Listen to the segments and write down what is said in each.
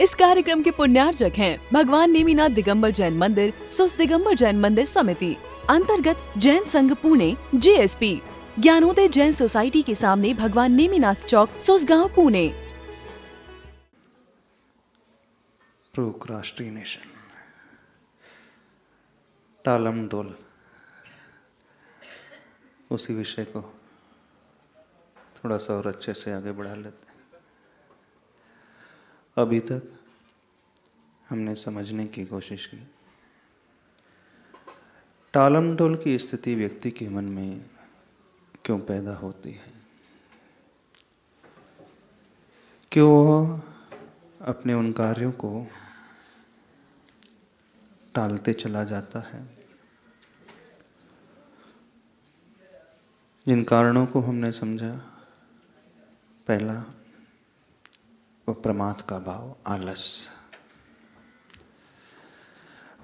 इस कार्यक्रम के पुण्यार्जक हैं भगवान नेमिनाथ दिगंबर जैन मंदिर, सुस दिगंबर जैन मंदिर समिति, अंतर्गत जैन संघ पुणे JSP, ज्ञानोदय जैन सोसाइटी के सामने भगवान नेमिनाथ चौक, सुसगांव, पुणे। प्रोक्रास्टिनेशन, टालम डोल, उसी विषय को थोड़ा सा और अच्छे से आगे बढ़ा लेते हैं। अभी तक हमने समझने की कोशिश की टालम डोल की स्थिति व्यक्ति के मन में क्यों पैदा होती है, क्यों वह अपने उन कार्यों को टालते चला जाता है। जिन कारणों को हमने समझा, पहला वो प्रमाद का भाव, आलस।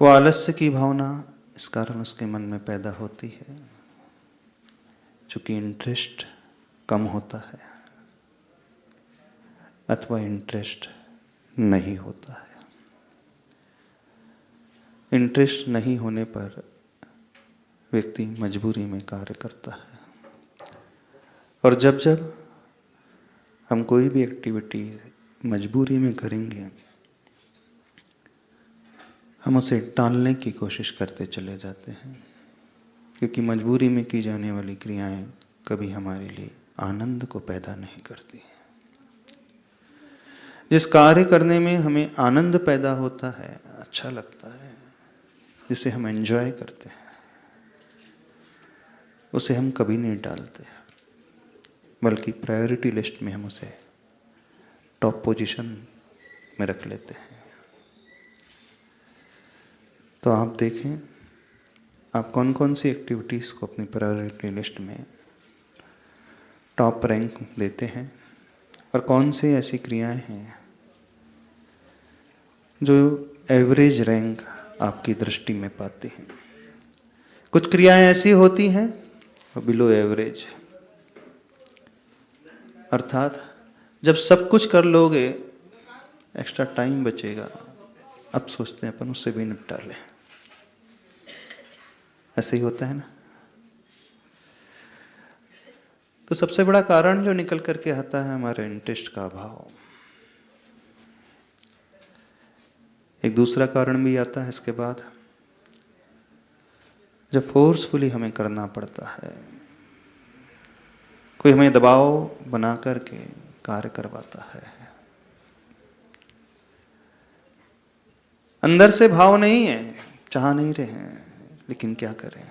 वो आलस्य की भावना इस कारण उसके मन में पैदा होती है चूंकि इंटरेस्ट कम होता है अथवा इंटरेस्ट नहीं होता है। इंटरेस्ट नहीं होने पर व्यक्ति मजबूरी में कार्य करता है, और जब जब हम कोई भी एक्टिविटी मजबूरी में करेंगे, हम उसे टालने की कोशिश करते चले जाते हैं, क्योंकि मजबूरी में की जाने वाली क्रियाएं कभी हमारे लिए आनंद को पैदा नहीं करती हैं। जिस कार्य करने में हमें आनंद पैदा होता है, अच्छा लगता है, जिसे हम एंजॉय करते हैं, उसे हम कभी नहीं टालते, बल्कि प्रायोरिटी लिस्ट में हम उसे टॉप पोजीशन में रख लेते हैं। तो आप देखें, आप कौन कौन सी एक्टिविटीज़ को अपनी प्रायोरिटी लिस्ट में टॉप रैंक देते हैं, और कौन सी ऐसी क्रियाएं हैं जो एवरेज रैंक आपकी दृष्टि में पाती हैं। कुछ क्रियाएं ऐसी होती हैं बिलो एवरेज, अर्थात जब सब कुछ कर लोगे, एक्स्ट्रा टाइम बचेगा, अब सोचते हैं अपन उससे भी निपटा लें। ऐसे ही होता है ना। तो सबसे बड़ा कारण जो निकल करके आता है हमारे इंटरेस्ट का अभाव। एक दूसरा कारण भी आता है इसके बाद, जब फोर्सफुली हमें करना पड़ता है, कोई हमें दबाव बना करके कार्य करवाता है, अंदर से भाव नहीं है, चाह नहीं रहे हैं, लेकिन क्या करें,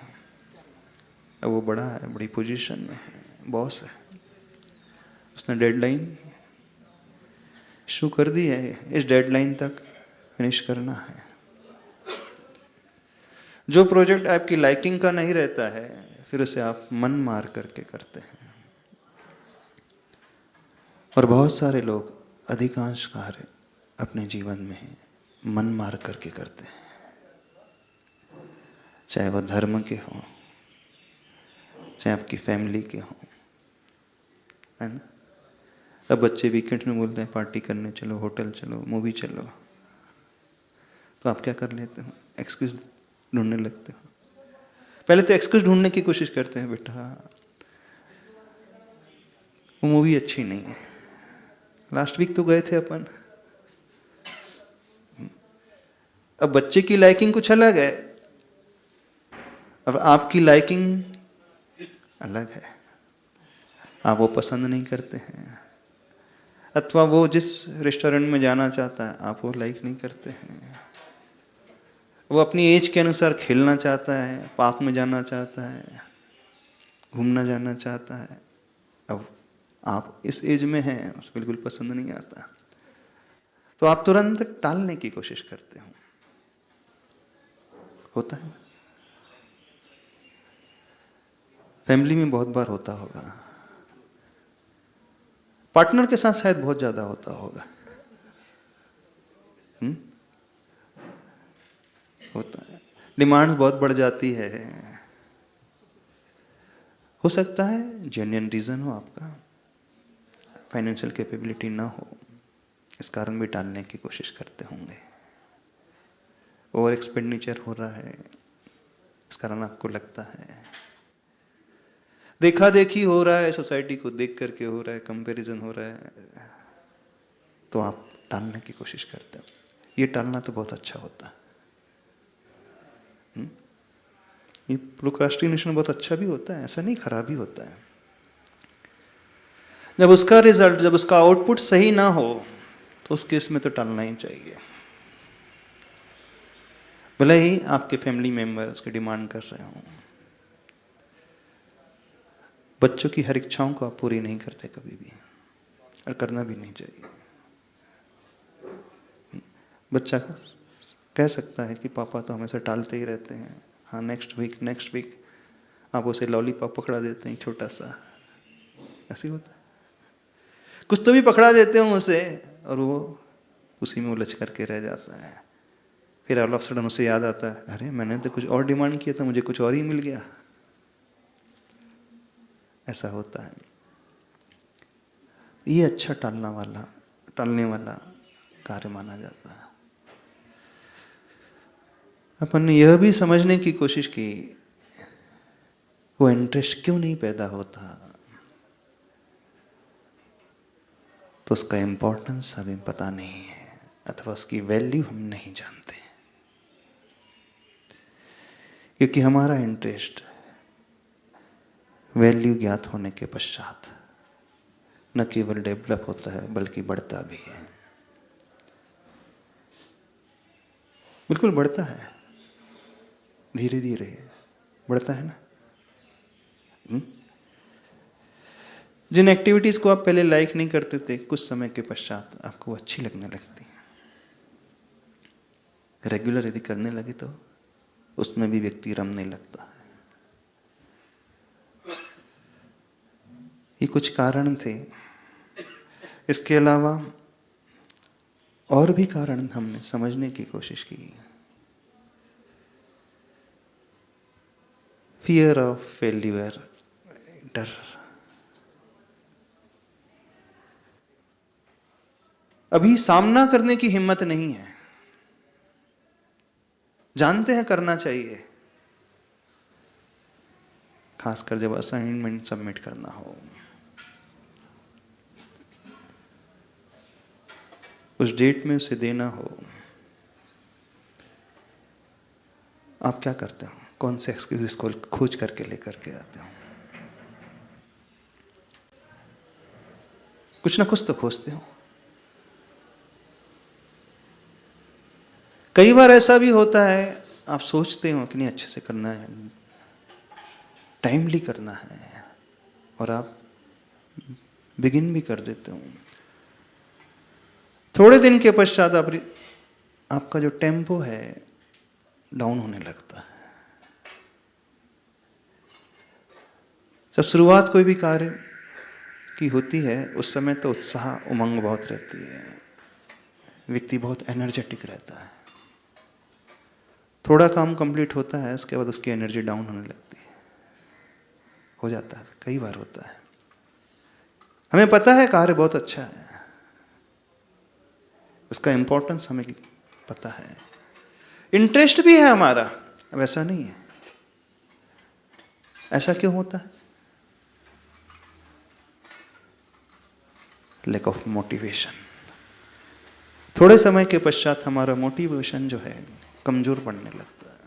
अब वो बड़ा है, बड़ी पोजीशन में है, बॉस है, उसने डेडलाइन इशू कर दी है, इस डेडलाइन तक फिनिश करना है। जो प्रोजेक्ट आपकी लाइकिंग का नहीं रहता है, फिर उसे आप मन मार करके करते हैं। और बहुत सारे लोग अधिकांश कार्य अपने जीवन में मन मार करके करते हैं, चाहे वह धर्म के हों, चाहे आपकी फैमिली के हों, है ना। अब बच्चे वीकेंड में बोलते हैं पार्टी करने चलो, होटल चलो, मूवी चलो, तो आप क्या कर लेते हो, एक्सक्यूज ढूंढने लगते हो। पहले तो एक्सक्यूज ढूंढने की कोशिश करते हैं, बेटा वो मूवी अच्छी नहीं है, लास्ट वीक तो गए थे अपन। अब बच्चे की लाइकिंग कुछ अलग है, अब आपकी लाइकिंग अलग है, आप वो पसंद नहीं करते हैं, अथवा वो जिस रेस्टोरेंट में जाना चाहता है आप वो लाइक नहीं करते हैं। वो अपनी एज के अनुसार खेलना चाहता है, पार्क में जाना चाहता है, घूमना जाना चाहता है, अब आप इस एज में हैं, उसे बिल्कुल पसंद नहीं आता, तो आप तुरंत टालने की कोशिश करते हो। होता है, फैमिली में बहुत बार होता होगा, पार्टनर के साथ शायद बहुत ज्यादा होता होगा। होता है, डिमांड्स बहुत बढ़ जाती है। हो सकता है जेन्युइन रीजन हो, आपका फाइनेंशियल कैपेबिलिटी ना हो, इस कारण भी टालने की कोशिश करते होंगे। ओवर एक्सपेंडिचर हो रहा है, इस कारण आपको लगता है। देखा देखी हो रहा है, सोसाइटी को देख करके हो रहा है, कंपैरिजन हो रहा है, तो आप टालने की कोशिश करते हो। ये टालना तो बहुत अच्छा होता है। ये प्रोक्रास्टिनेशन बहुत अच्छा भी होता है, ऐसा नहीं खराब ही होता है। जब उसका रिजल्ट, जब उसका आउटपुट सही ना हो, तो उस केस में तो टालना ही चाहिए। भले ही आपके फैमिली मेंबर उसकी डिमांड कर रहे हों। बच्चों की हर इच्छाओं को आप पूरी नहीं करते कभी भी, और करना भी नहीं चाहिए। बच्चा कह सकता है कि पापा तो हमेशा टालते ही रहते हैं, हाँ नेक्स्ट वीक आप उसे लॉलीपॉप पकड़ा देते हैं छोटा सा, ऐसे होता है। कुछ तो भी पकड़ा देते हो उसे, और वो उसी में उलझ करके रह जाता है। फिर ऑल ऑफ सडन उसे याद आता है, अरे मैंने तो कुछ और डिमांड किया था, मुझे कुछ और ही मिल गया। ऐसा होता है। ये अच्छा टालने वाला कार्य माना जाता है। अपन ने यह भी समझने की कोशिश की, वो इंटरेस्ट क्यों नहीं पैदा होता, तो उसका इंपॉर्टेंस हमें पता नहीं है, अथवा उसकी वैल्यू हम नहीं जानते। क्योंकि हमारा इंटरेस्ट वैल्यू ज्ञात होने के पश्चात न केवल डेवलप होता है, बल्कि बढ़ता भी है। बिल्कुल बढ़ता है, धीरे धीरे बढ़ता है ना। जिन एक्टिविटीज को आप पहले लाइक नहीं करते थे, कुछ समय के पश्चात आपको अच्छी लगने लगती हैं। रेगुलर यदि करने लगे तो उसमें भी व्यक्ति रमने लगता है। ये कुछ कारण थे। इसके अलावा और भी कारण हमने समझने की कोशिश की। फियर ऑफ फेल्यूर, डर। अभी सामना करने की हिम्मत नहीं है। जानते हैं करना चाहिए, खासकर जब असाइनमेंट सबमिट करना हो। उस डेट में उसे देना हो, आप क्या करते हो? कौन से एक्सक्यूजेस को खोज करके लेकर के आते हो? कुछ ना कुछ तो खोजते हो। कई बार ऐसा भी होता है, आप सोचते हो कि नहीं अच्छे से करना है, टाइमली करना है, और आप बिगिन भी कर देते हो। थोड़े दिन के पश्चात आपका जो टेम्पो है डाउन होने लगता है। जब शुरुआत कोई भी कार्य की होती है, उस समय तो उत्साह, उमंग बहुत रहती है, व्यक्ति बहुत एनर्जेटिक रहता है। थोड़ा काम कंप्लीट होता है, उसके बाद उसकी एनर्जी डाउन होने लगती है। हो जाता है, कई बार होता है। हमें पता है कार्य बहुत अच्छा है, उसका इंपॉर्टेंस हमें पता है, इंटरेस्ट भी है हमारा, वैसा नहीं है। ऐसा क्यों होता है? Lack of motivation. थोड़े समय के पश्चात हमारा मोटिवेशन जो है कमजोर पड़ने लगता है।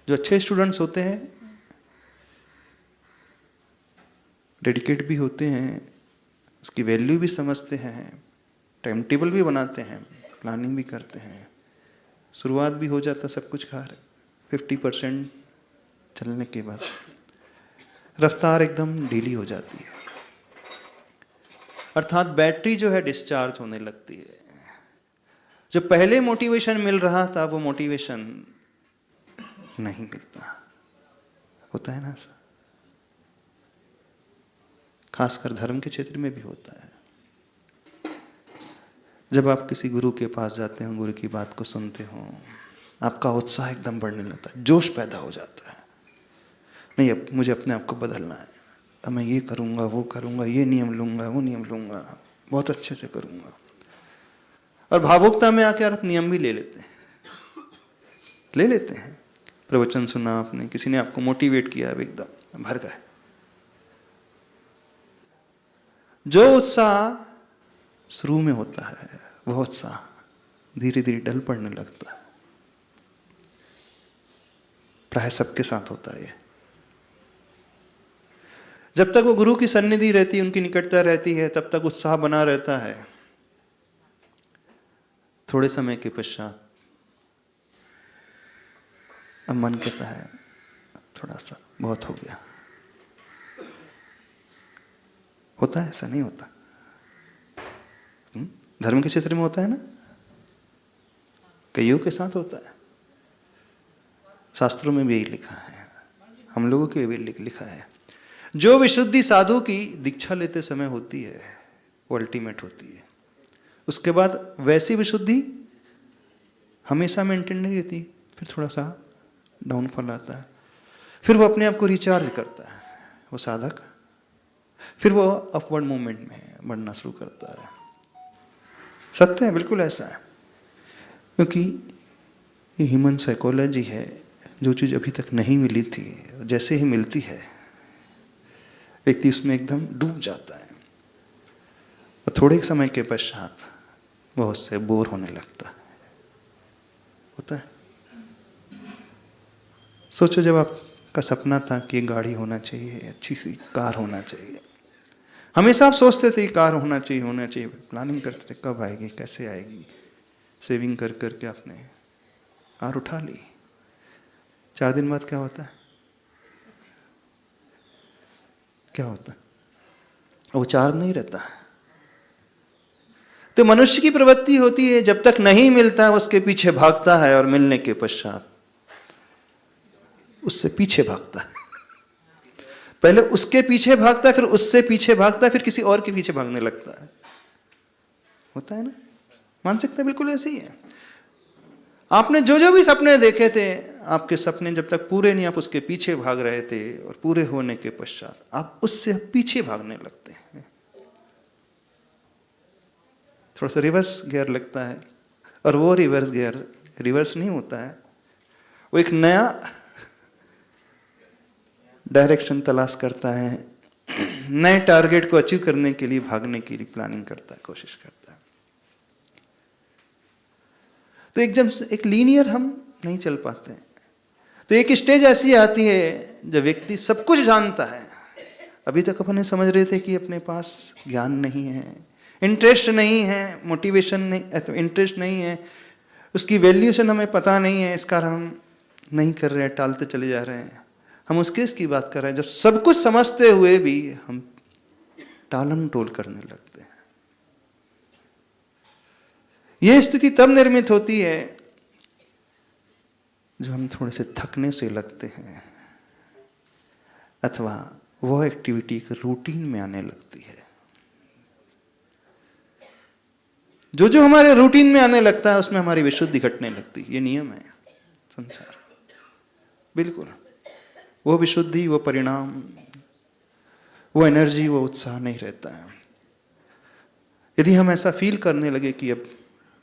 जो अच्छे स्टूडेंट्स होते हैं, डेडिकेट भी होते हैं, उसकी वैल्यू भी समझते हैं, टाइम टेबल भी बनाते हैं, प्लानिंग भी करते हैं, शुरुआत भी हो जाता सब कुछ कार्य 50% चलने के बाद रफ्तार एकदम ढीली हो जाती है, अर्थात बैटरी जो है डिस्चार्ज होने लगती है। जो पहले मोटिवेशन मिल रहा था, वो मोटिवेशन नहीं मिलता। होता है ना ऐसा? खासकर धर्म के क्षेत्र में भी होता है। जब आप किसी गुरु के पास जाते हो, गुरु की बात को सुनते हो, आपका उत्साह एकदम बढ़ने लगता है, जोश पैदा हो जाता है। नहीं, अब मुझे अपने आप को बदलना है, अब मैं ये करूँगा, वो करूँगा, ये नियम लूँगा, वो नियम लूँगा, बहुत अच्छे से करूँगा। और भावुकता में आकर आप नियम भी ले लेते हैं। प्रवचन सुना आपने, किसी ने आपको मोटिवेट किया, अब एकदम भर गए। जो उत्साह शुरू में होता है वह उत्साह धीरे धीरे ढल पड़ने लगता है। प्राय सबके साथ होता है। जब तक वो गुरु की सन्निधि रहती है, उनकी निकटता रहती है, तब तक उत्साह बना रहता है। थोड़े समय के पश्चात अब मन कहता है थोड़ा सा बहुत हो गया। होता है, ऐसा नहीं होता? धर्म के क्षेत्र में होता है ना, कईयों के साथ होता है। शास्त्रों में भी यही लिखा है, हम लोगों के भी लिखा है। जो विशुद्धि साधु की दीक्षा लेते समय होती है वो अल्टीमेट होती है। उसके बाद वैसी विशुद्धि हमेशा मेंटेन नहीं रहती, फिर थोड़ा सा डाउनफॉल आता है। फिर वो अपने आप को रिचार्ज करता है, वो साधक, फिर वो अपवर्ड मूवमेंट में बढ़ना शुरू करता है। सत्य है, बिल्कुल ऐसा है। क्योंकि ये ह्यूमन साइकोलॉजी है, जो चीज़ अभी तक नहीं मिली थी जैसे ही मिलती है व्यक्ति उसमें एकदम डूब जाता है, और थोड़े समय के पश्चात वह उससे बोर होने लगता है। होता है। सोचो, जब आपका सपना था कि एक गाड़ी होना चाहिए, अच्छी सी कार होना चाहिए, हमेशा आप सोचते थे कार होना चाहिए, प्लानिंग करते थे कब आएगी, कैसे आएगी, सेविंग कर करके आपने कार उठा ली। 4 दिन बाद क्या होता है? क्या होता है? वो चार्ज नहीं रहता है। तो मनुष्य की प्रवृत्ति होती है, जब तक नहीं मिलता है उसके पीछे भागता है, और मिलने के पश्चात उससे पीछे भागता है। पहले उसके पीछे भागता है, फिर उससे पीछे भागता है, फिर किसी और के पीछे भागने लगता है। होता है ना? मानसिकता बिल्कुल ऐसी ही है। आपने जो जो भी सपने देखे थे, आपके सपने जब तक पूरे नहीं, आप उसके पीछे भाग रहे थे, और पूरे होने के पश्चात आप उससे पीछे भागने लगते हैं। थोड़ा सा रिवर्स गियर लगता है, और वो रिवर्स गियर रिवर्स नहीं होता है, वो एक नया डायरेक्शन तलाश करता है, नए टारगेट को अचीव करने के लिए भागने के लिए प्लानिंग करता है, कोशिश करता है। तो एक लीनियर हम नहीं चल पाते। तो एक स्टेज ऐसी आती है जब व्यक्ति सब कुछ जानता है, अभी तक अपन समझ रहे थे कि अपने पास ज्ञान नहीं है, इंटरेस्ट नहीं है, मोटिवेशन नहीं, इंटरेस्ट नहीं है, उसकी वैल्यूशन हमें पता नहीं है, इस कारण हम नहीं कर रहे हैं, टालते चले जा रहे हैं। हम उस केस की बात कर रहे हैं जब सब कुछ समझते हुए भी हम टालम टोल करने लगते हैं। यह स्थिति तब निर्मित होती है जो हम थोड़े से थकने से लगते हैं, अथवा वह एक्टिविटी एक रूटीन में आने लगती है। जो जो हमारे रूटीन में आने लगता है उसमें हमारी विशुद्धि घटने लगती है। ये नियम है संसार, बिल्कुल। वो विशुद्धि, वो परिणाम, वो एनर्जी, वो उत्साह नहीं रहता है। यदि हम ऐसा फील करने लगे कि अब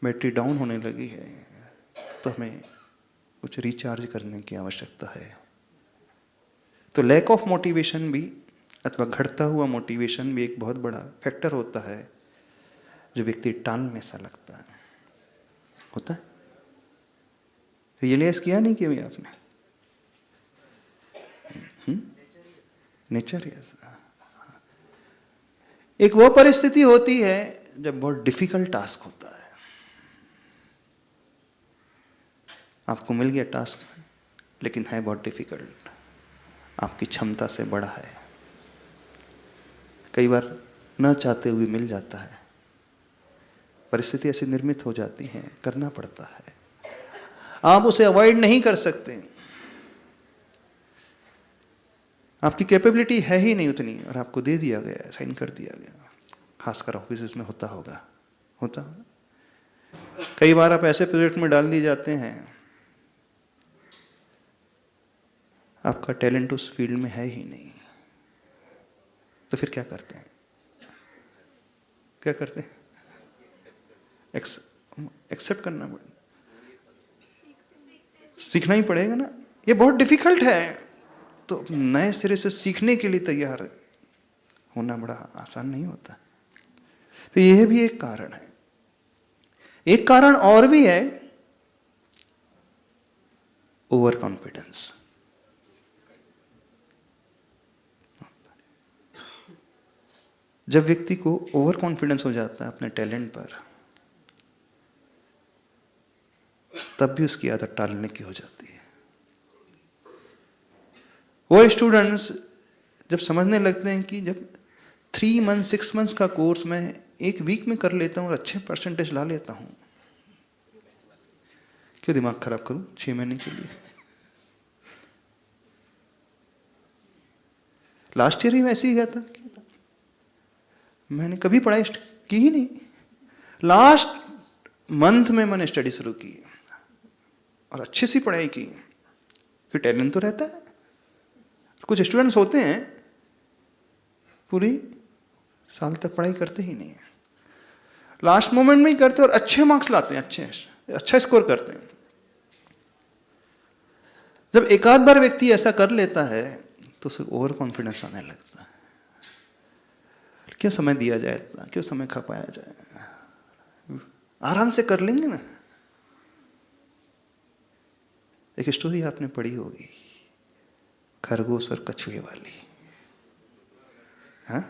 बैटरी डाउन होने लगी है, तो हमें कुछ रिचार्ज करने की आवश्यकता है। तो लैक ऑफ मोटिवेशन भी, अथवा घटता हुआ मोटिवेशन भी एक बहुत बड़ा फैक्टर होता है जो व्यक्ति टालने सा लगता है। होता है? तो ये रियलाइज किया नहीं कि आपने? नेचर ऐसा। एक वो परिस्थिति होती है जब बहुत डिफिकल्ट टास्क होता है। आपको मिल गया टास्क, लेकिन है बहुत डिफिकल्ट, आपकी क्षमता से बड़ा है। कई बार न चाहते हुए मिल जाता है, परिस्थिति ऐसी निर्मित हो जाती है, करना पड़ता है। आप उसे अवॉइड नहीं कर सकते, आपकी कैपेबिलिटी है ही नहीं उतनी, और आपको दे दिया गया, साइन कर दिया गया। खासकर ऑफिस में होता होगा। कई बार आप ऐसे प्रोजेक्ट में डाल दिए जाते हैं, आपका टैलेंट उस फील्ड में है ही नहीं, तो फिर क्या करते हैं? एक्सेप्ट करना पड़ेगा, सीखना ही पड़ेगा ना। ये बहुत डिफिकल्ट है, तो नए सिरे से सीखने के लिए तैयार होना बड़ा आसान नहीं होता। तो यह भी एक कारण है। एक कारण और भी है, ओवर कॉन्फिडेंस। जब व्यक्ति को ओवर कॉन्फिडेंस हो जाता है अपने टैलेंट पर, तब भी उसकी आदत टालने की हो जाती है। वो स्टूडेंट्स जब समझने लगते हैं कि जब 3 मंथ 6 मंथ्स का कोर्स मैं 1 वीक में कर लेता हूं और अच्छे परसेंटेज ला लेता हूं, क्यों दिमाग खराब करूं 6 महीने के लिए। लास्ट ईयर ही वैसे ही गया था, मैंने कभी पढ़ाई की ही नहीं। लास्ट मंथ में मैंने स्टडी शुरू की और अच्छी सी पढ़ाई की, फिर टैलेंट तो रहता है। कुछ स्टूडेंट्स होते हैं पूरी साल तक पढ़ाई करते ही नहीं है, लास्ट मोमेंट में ही करते और अच्छे मार्क्स लाते हैं, अच्छा स्कोर करते हैं। जब एक आध बार व्यक्ति ऐसा कर लेता है तो उसे ओवर कॉन्फिडेंस आने लगता है। क्यों समय दिया जाए इतना, क्यों समय खपाया जाए, आराम से कर लेंगे ना। एक स्टोरी आपने पढ़ी होगी, खरगोश और कछुए वाली। हाँ,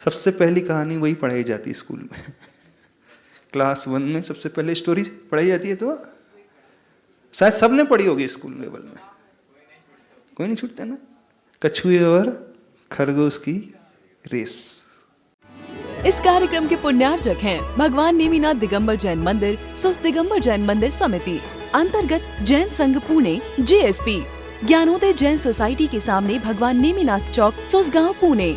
सबसे पहली कहानी वही पढ़ाई जाती है स्कूल में। क्लास 1 में सबसे पहले स्टोरी पढ़ाई जाती है, तो शायद सबने पढ़ी होगी स्कूल लेवल में, कोई नहीं छूटता ना। कछुए और खरगोश की रेस। इस कार्यक्रम के पुण्यार्जक हैं भगवान नेमिनाथ दिगंबर जैन मंदिर, सुस्त दिगंबर जैन मंदिर समिति, अंतर्गत जैन संघ पुणे, JSP, ज्ञानोदय जैन सोसाइटी के सामने भगवान नेमिनाथ चौक, सुसगांव, पुणे।